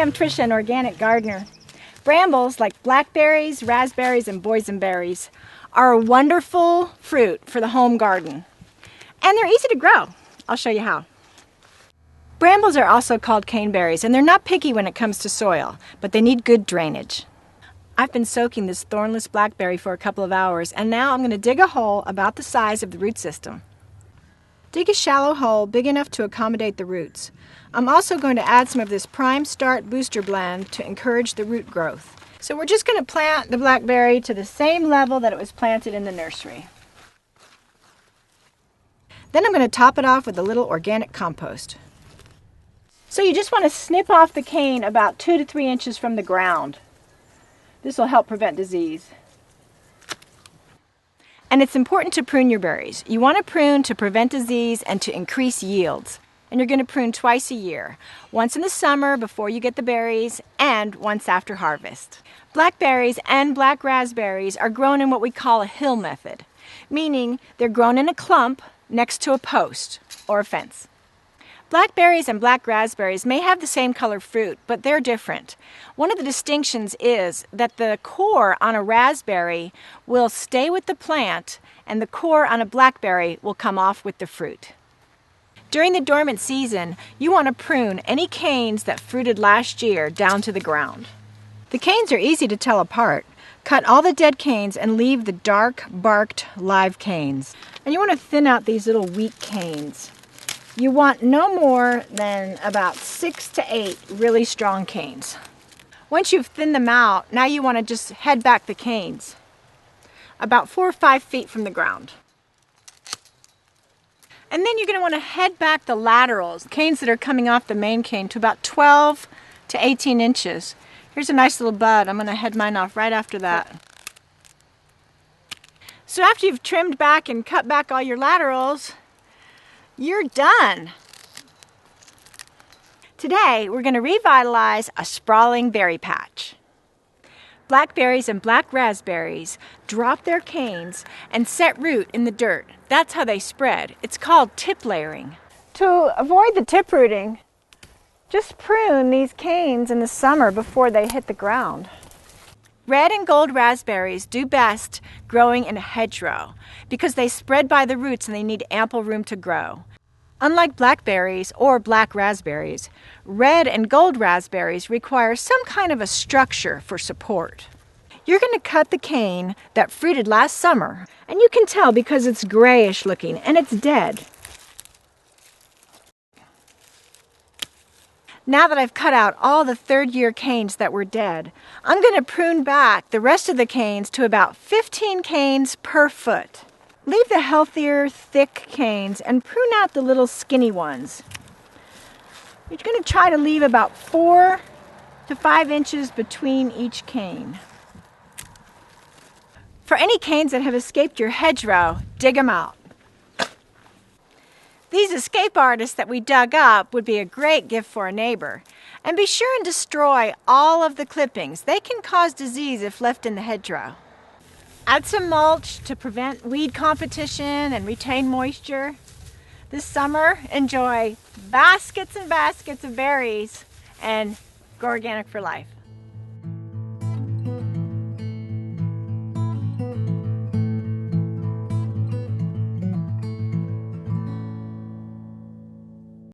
I'm Tricia, an organic gardener. Brambles, like blackberries, raspberries, and boysenberries, are a wonderful fruit for the home garden. And they're easy to grow. I'll show you how. Brambles are also called caneberries, and they're not picky when it comes to soil, but they need good drainage. I've been soaking this thornless blackberry for a couple of hours, and now I'm going to dig a hole about the size of the root system. Dig a shallow hole big enough to accommodate the roots. I'm also going to add some of this Prime Start Booster Blend to encourage the root growth. So we're just going to plant the blackberry to the same level that it was planted in the nursery. Then I'm going to top it off with a little organic compost. So you just want to snip off the cane about 2 to 3 inches from the ground. This will help prevent disease. And it's important to prune your berries. You want to prune to prevent disease and to increase yields. And you're going to prune twice a year. Once in the summer before you get the berries, and once after harvest. Blackberries and black raspberries are grown in what we call a hill method, meaning they're grown in a clump next to a post or a fence. Blackberries and black raspberries may have the same color fruit, but they're different. One of the distinctions is that the core on a raspberry will stay with the plant, and the core on a blackberry will come off with the fruit. During the dormant season, you want to prune any canes that fruited last year down to the ground. The canes are easy to tell apart. Cut all the dead canes and leave the dark, barked, live canes. And you want to thin out these little weak canes. You want no more than about 6 to 8 really strong canes. Once you've thinned them out, now you want to just head back the canes about 4 or 5 feet from the ground. And then you're going to want to head back the laterals, canes that are coming off the main cane, to about 12 to 18 inches. Here's a nice little bud. I'm going to head mine off right after that. So after you've trimmed back and cut back all your laterals, you're done. Today, we're going to revitalize a sprawling berry patch. Blackberries and black raspberries drop their canes and set root in the dirt. That's how they spread. It's called tip layering. To avoid the tip rooting, just prune these canes in the summer before they hit the ground. Red and gold raspberries do best growing in a hedgerow because they spread by the roots and they need ample room to grow. Unlike blackberries or black raspberries, red and gold raspberries require some kind of a structure for support. You're going to cut the cane that fruited last summer, and you can tell because it's grayish looking and it's dead. Now that I've cut out all the third-year canes that were dead, I'm going to prune back the rest of the canes to about 15 canes per foot. Leave the healthier, thick canes and prune out the little skinny ones. You're going to try to leave about 4 to 5 inches between each cane. For any canes that have escaped your hedgerow, dig them out. These escape artists that we dug up would be a great gift for a neighbor. And be sure and destroy all of the clippings. They can cause disease if left in the hedgerow. Add some mulch to prevent weed competition and retain moisture. This summer, enjoy baskets and baskets of berries and go organic for life.